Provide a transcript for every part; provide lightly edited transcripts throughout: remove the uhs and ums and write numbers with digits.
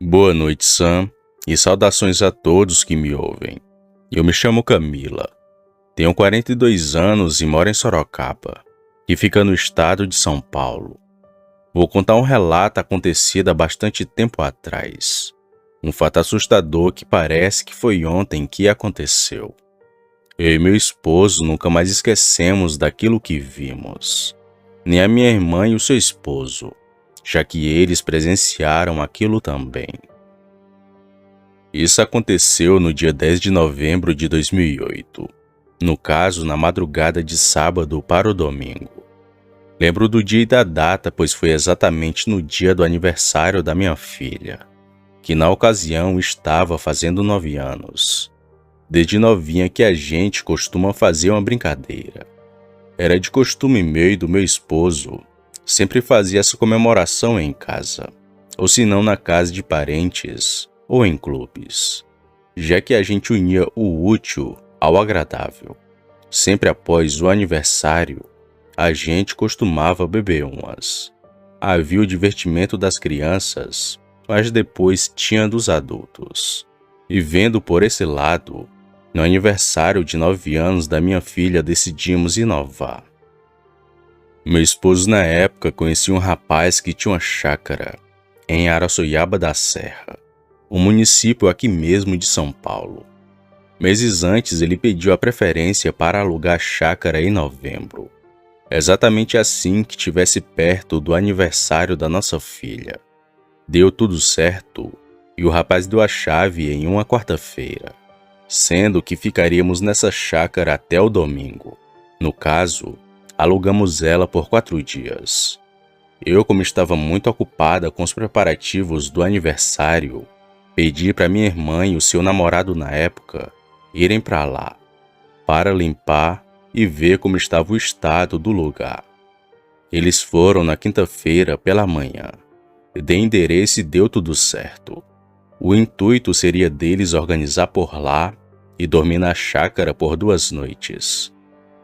Boa noite, Sam, e saudações a todos que me ouvem. Eu me chamo Camila, tenho 42 anos e moro em Sorocaba, que fica no estado de São Paulo. Vou contar um relato acontecido há bastante tempo atrás. Um fato assustador que parece que foi ontem que aconteceu. Eu e meu esposo nunca mais esquecemos daquilo que vimos. Nem a minha irmã e o seu esposo, já que eles presenciaram aquilo também. Isso aconteceu no dia 10 de novembro de 2008, no caso, na madrugada de sábado para o domingo. Lembro do dia e da data, pois foi exatamente no dia do aniversário da minha filha, que na ocasião estava fazendo 9 anos. Desde novinha que a gente costuma fazer uma brincadeira. Era de costume meu e do meu esposo, sempre fazia essa comemoração em casa, ou se não na casa de parentes, ou em clubes, já que a gente unia o útil ao agradável. Sempre após o aniversário, a gente costumava beber umas. Havia o divertimento das crianças, mas depois tinha dos adultos. E vendo por esse lado, no aniversário de 9 anos da minha filha decidimos inovar. Meu esposo na época conhecia um rapaz que tinha uma chácara em Araçoiaba da Serra, um município aqui mesmo de São Paulo. Meses antes ele pediu a preferência para alugar a chácara em novembro, exatamente assim que estivesse perto do aniversário da nossa filha. Deu tudo certo e o rapaz deu a chave em uma quarta-feira, sendo que ficaríamos nessa chácara até o domingo. No caso, alugamos ela por 4 dias. Eu, como estava muito ocupada com os preparativos do aniversário, pedi para minha irmã e o seu namorado na época irem para lá, para limpar e ver como estava o estado do lugar. Eles foram na quinta-feira pela manhã. Dei endereço e deu tudo certo. O intuito seria deles organizar por lá e dormir na chácara por 2 noites.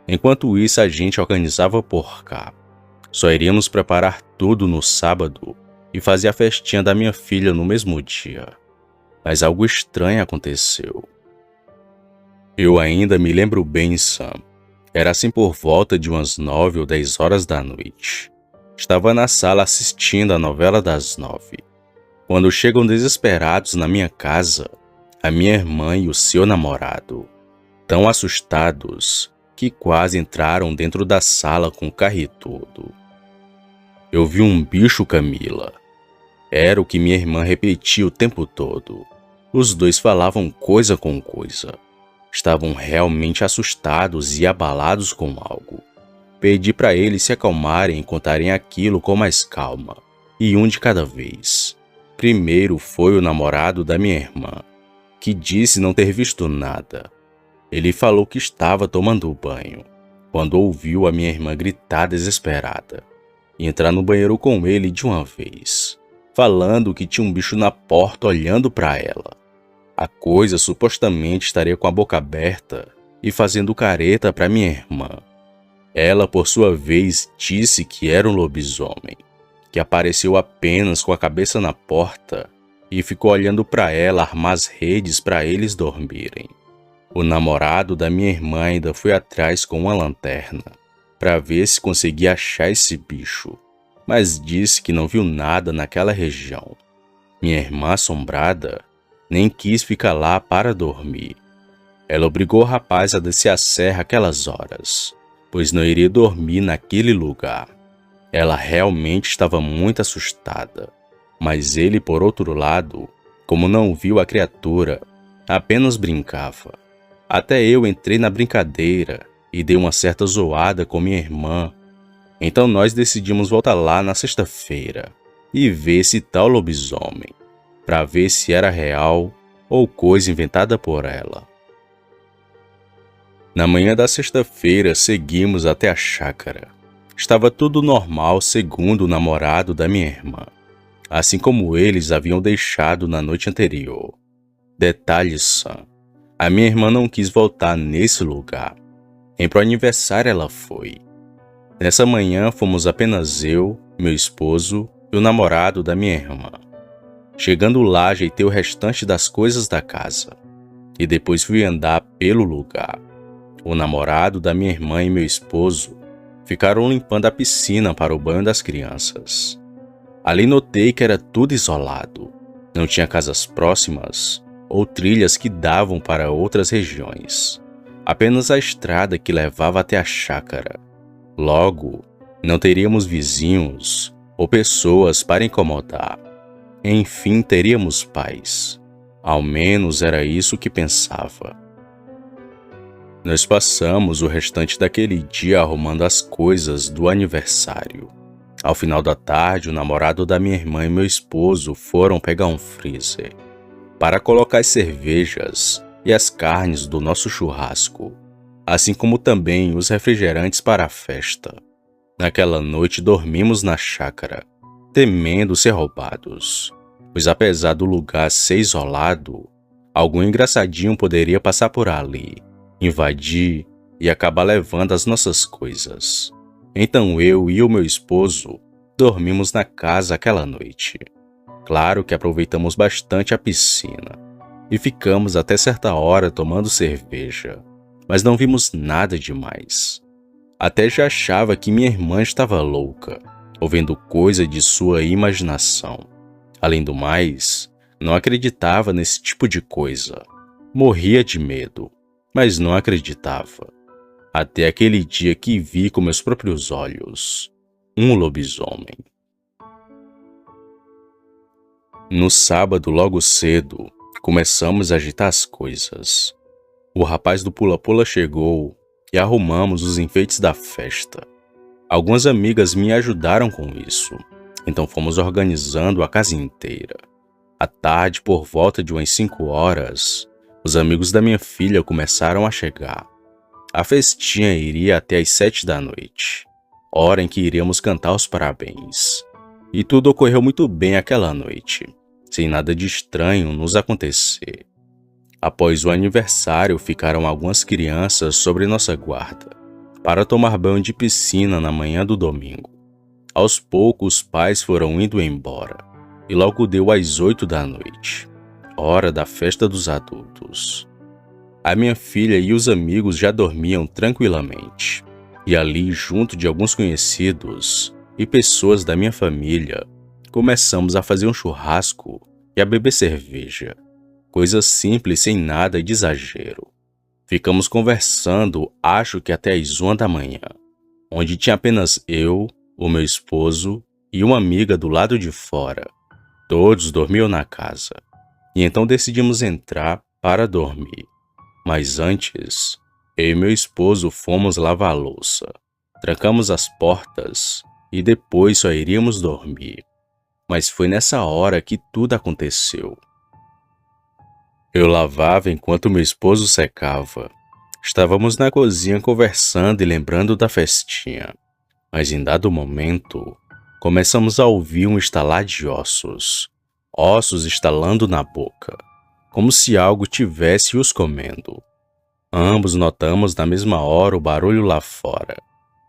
Enquanto isso, a gente organizava por cá. Só iríamos preparar tudo no sábado e fazer a festinha da minha filha no mesmo dia. Mas algo estranho aconteceu. Eu ainda me lembro bem, Sam. Era assim por volta de umas 9 ou 10 horas da noite. Estava na sala assistindo a novela das 9. Quando chegam desesperados na minha casa, a minha irmã e o seu namorado, tão assustados que quase entraram dentro da sala com o carro e tudo. Eu vi um bicho, Camila. Era o que minha irmã repetia o tempo todo. Os dois falavam coisa com coisa. Estavam realmente assustados e abalados com algo. Pedi para eles se acalmarem e contarem aquilo com mais calma, e um de cada vez. Primeiro foi o namorado da minha irmã, que disse não ter visto nada. Ele falou que estava tomando banho, quando ouviu a minha irmã gritar desesperada e entrar no banheiro com ele de uma vez, falando que tinha um bicho na porta olhando para ela. A coisa supostamente estaria com a boca aberta e fazendo careta para minha irmã. Ela, por sua vez, disse que era um lobisomem, que apareceu apenas com a cabeça na porta e ficou olhando para ela armar as redes para eles dormirem. O namorado da minha irmã ainda foi atrás com uma lanterna para ver se conseguia achar esse bicho, mas disse que não viu nada naquela região. Minha irmã, assombrada, nem quis ficar lá para dormir. Ela obrigou o rapaz a descer a serra aquelas horas, pois não iria dormir naquele lugar. Ela realmente estava muito assustada, mas ele, por outro lado, como não viu a criatura, apenas brincava. Até eu entrei na brincadeira e dei uma certa zoada com minha irmã. Então nós decidimos voltar lá na sexta-feira e ver esse tal lobisomem, para ver se era real ou coisa inventada por ela. Na manhã da sexta-feira, seguimos até a chácara. Estava tudo normal segundo o namorado da minha irmã, assim como eles haviam deixado na noite anterior. Detalhe, Sam, a minha irmã não quis voltar nesse lugar. Em pro aniversário ela foi. Nessa manhã fomos apenas eu, meu esposo e o namorado da minha irmã. Chegando lá, ajeitei o restante das coisas da casa e depois fui andar pelo lugar. O namorado da minha irmã e meu esposo ficaram limpando a piscina para o banho das crianças. Ali notei que era tudo isolado. Não tinha casas próximas ou trilhas que davam para outras regiões. Apenas a estrada que levava até a chácara. Logo, não teríamos vizinhos ou pessoas para incomodar. Enfim, teríamos paz. Ao menos era isso que pensava. Nós passamos o restante daquele dia arrumando as coisas do aniversário. Ao final da tarde, o namorado da minha irmã e meu esposo foram pegar um freezer para colocar as cervejas e as carnes do nosso churrasco, assim como também os refrigerantes para a festa. Naquela noite dormimos na chácara, temendo ser roubados, pois apesar do lugar ser isolado, algum engraçadinho poderia passar por ali, invadir e acabar levando as nossas coisas. Então eu e o meu esposo dormimos na casa aquela noite. Claro que aproveitamos bastante a piscina e ficamos até certa hora tomando cerveja, mas não vimos nada demais. Até já achava que minha irmã estava louca, ou vendo coisa de sua imaginação. Além do mais, não acreditava nesse tipo de coisa. Morria de medo, mas não acreditava. Até aquele dia que vi com meus próprios olhos um lobisomem. No sábado, logo cedo, começamos a agitar as coisas. O rapaz do pula-pula chegou e arrumamos os enfeites da festa. Algumas amigas me ajudaram com isso, então fomos organizando a casa inteira. À tarde, por volta de umas 5 horas, os amigos da minha filha começaram a chegar. A festinha iria até às 7 da noite, hora em que iríamos cantar os parabéns. E tudo ocorreu muito bem aquela noite, sem nada de estranho nos acontecer. Após o aniversário, ficaram algumas crianças sobre nossa guarda, para tomar banho de piscina na manhã do domingo. Aos poucos, os pais foram indo embora, e logo deu às 8 da noite, hora da festa dos adultos. A minha filha e os amigos já dormiam tranquilamente, e ali, junto de alguns conhecidos e pessoas da minha família, começamos a fazer um churrasco e a beber cerveja. Coisa simples, sem nada de exagero. Ficamos conversando, acho que até às 1 da manhã, onde tinha apenas eu, o meu esposo e uma amiga do lado de fora. Todos dormiam na casa, e então decidimos entrar para dormir. Mas antes, eu e meu esposo fomos lavar a louça, trancamos as portas e depois só iríamos dormir. Mas foi nessa hora que tudo aconteceu. Eu lavava enquanto meu esposo secava. Estávamos na cozinha conversando e lembrando da festinha. Mas em dado momento, começamos a ouvir um estalar de ossos. Ossos estalando na boca, como se algo tivesse os comendo. Ambos notamos na mesma hora o barulho lá fora.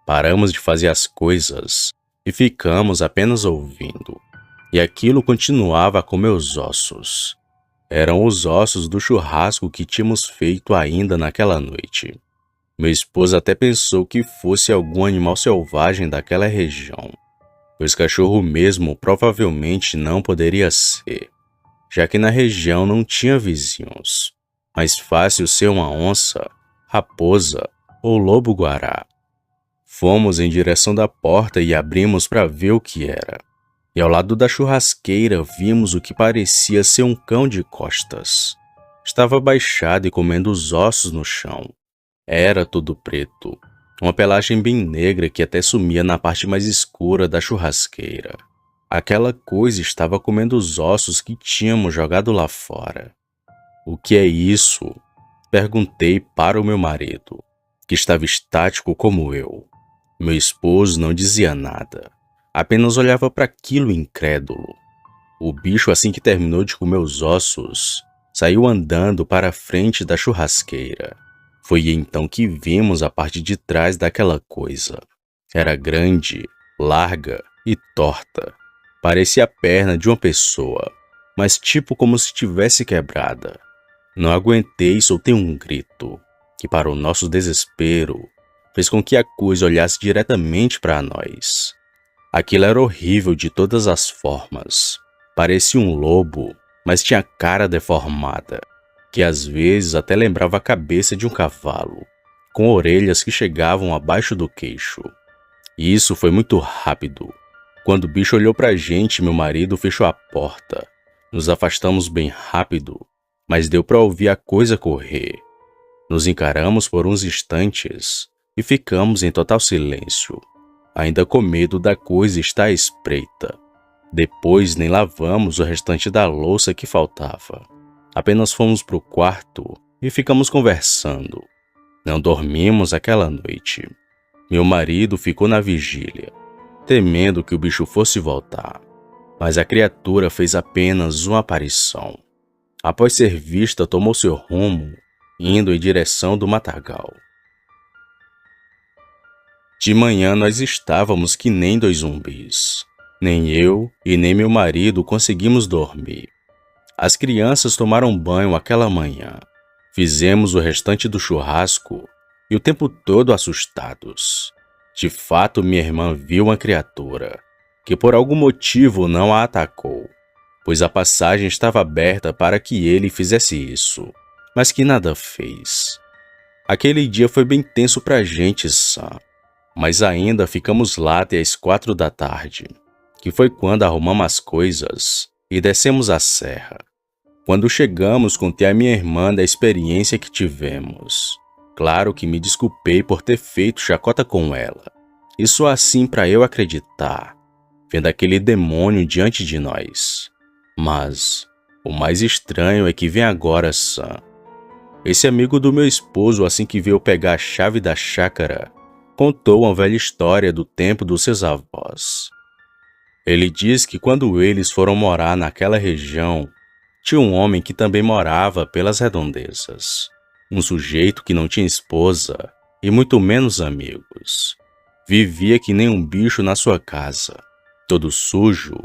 Paramos de fazer as coisas e ficamos apenas ouvindo. E aquilo continuava a comer os ossos. Eram os ossos do churrasco que tínhamos feito ainda naquela noite. Meu esposo até pensou que fosse algum animal selvagem daquela região, pois cachorro mesmo provavelmente não poderia ser, já que na região não tinha vizinhos. Mais fácil ser uma onça, raposa ou lobo-guará. Fomos em direção da porta e abrimos para ver o que era. E ao lado da churrasqueira vimos o que parecia ser um cão de costas. Estava abaixado e comendo os ossos no chão. Era todo preto, uma pelagem bem negra que até sumia na parte mais escura da churrasqueira. Aquela coisa estava comendo os ossos que tínhamos jogado lá fora. "O que é isso?" perguntei para o meu marido, que estava estático como eu. Meu esposo não dizia nada, apenas olhava para aquilo incrédulo. O bicho, assim que terminou de comer os ossos, saiu andando para a frente da churrasqueira. Foi então que vimos a parte de trás daquela coisa. Era grande, larga e torta. Parecia a perna de uma pessoa, mas tipo como se tivesse quebrada. Não aguentei e soltei um grito, que para o nosso desespero, fez com que a coisa olhasse diretamente para nós. Aquilo era horrível de todas as formas. Parecia um lobo, mas tinha a cara deformada, que às vezes até lembrava a cabeça de um cavalo, com orelhas que chegavam abaixo do queixo. E isso foi muito rápido. Quando o bicho olhou pra gente, meu marido fechou a porta. Nos afastamos bem rápido, mas deu pra ouvir a coisa correr. Nos encaramos por uns instantes e ficamos em total silêncio, ainda com medo da coisa estar à espreita. Depois nem lavamos o restante da louça que faltava. Apenas fomos pro quarto e ficamos conversando. Não dormimos aquela noite. Meu marido ficou na vigília, temendo que o bicho fosse voltar. Mas a criatura fez apenas uma aparição. Após ser vista, tomou seu rumo, indo em direção do matagal. De manhã nós estávamos que nem dois zumbis. Nem eu e nem meu marido conseguimos dormir. As crianças tomaram banho aquela manhã. Fizemos o restante do churrasco e o tempo todo assustados. De fato, minha irmã viu uma criatura que por algum motivo não a atacou, pois a passagem estava aberta para que ele fizesse isso, mas que nada fez. Aquele dia foi bem tenso pra gente, Sam, mas ainda ficamos lá até as 4 da tarde, que foi quando arrumamos as coisas e descemos a serra. Quando chegamos, contei à minha irmã da experiência que tivemos. Claro que me desculpei por ter feito chacota com ela. E só assim para eu acreditar, vendo aquele demônio diante de nós. Mas o mais estranho é que vem agora, Sam. Esse amigo do meu esposo, assim que veio pegar a chave da chácara, contou uma velha história do tempo dos seus avós. Ele diz que quando eles foram morar naquela região, tinha um homem que também morava pelas redondezas. Um sujeito que não tinha esposa e muito menos amigos. Vivia que nem um bicho na sua casa, todo sujo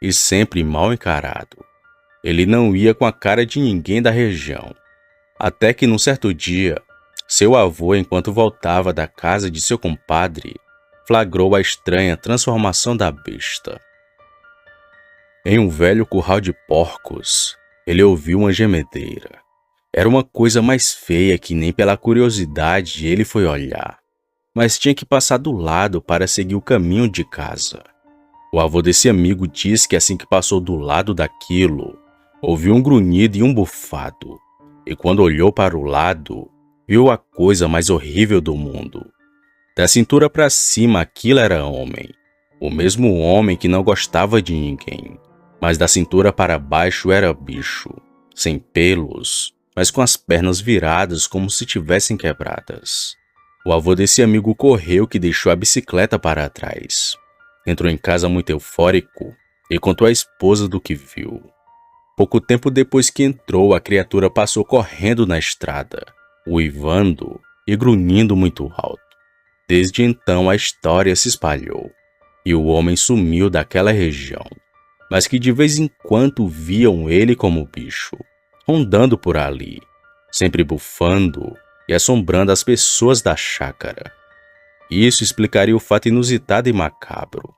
e sempre mal encarado. Ele não ia com a cara de ninguém da região. Até que num certo dia, seu avô, enquanto voltava da casa de seu compadre, flagrou a estranha transformação da besta. Em um velho curral de porcos, ele ouviu uma gemedeira. Era uma coisa mais feia que nem pela curiosidade ele foi olhar, mas tinha que passar do lado para seguir o caminho de casa. O avô desse amigo disse que assim que passou do lado daquilo, ouviu um grunhido e um bufado, e quando olhou para o lado, viu a coisa mais horrível do mundo. Da cintura para cima aquilo era homem, o mesmo homem que não gostava de ninguém. Mas da cintura para baixo era bicho, sem pelos, mas com as pernas viradas como se tivessem quebradas. O avô desse amigo correu que deixou a bicicleta para trás. Entrou em casa muito eufórico e contou à esposa do que viu. Pouco tempo depois que entrou, a criatura passou correndo na estrada, uivando e grunhindo muito alto. Desde então a história se espalhou e o homem sumiu daquela região, mas que de vez em quando viam ele como bicho, rondando por ali, sempre bufando e assombrando as pessoas da chácara. Isso explicaria o fato inusitado e macabro.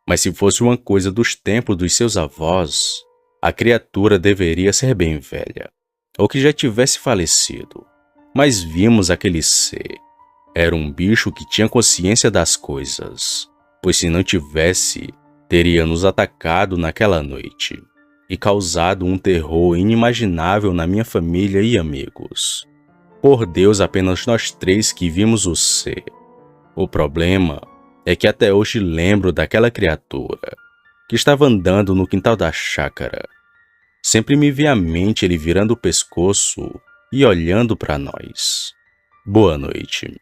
Mas se fosse uma coisa dos tempos dos seus avós, a criatura deveria ser bem velha, ou que já tivesse falecido. Mas vimos aquele ser. Era um bicho que tinha consciência das coisas, pois se não tivesse, teria nos atacado naquela noite e causado um terror inimaginável na minha família e amigos. Por Deus, apenas nós três que vimos o ser. O problema é que até hoje lembro daquela criatura que estava andando no quintal da chácara. Sempre me vem à mente ele virando o pescoço e olhando para nós. Boa noite.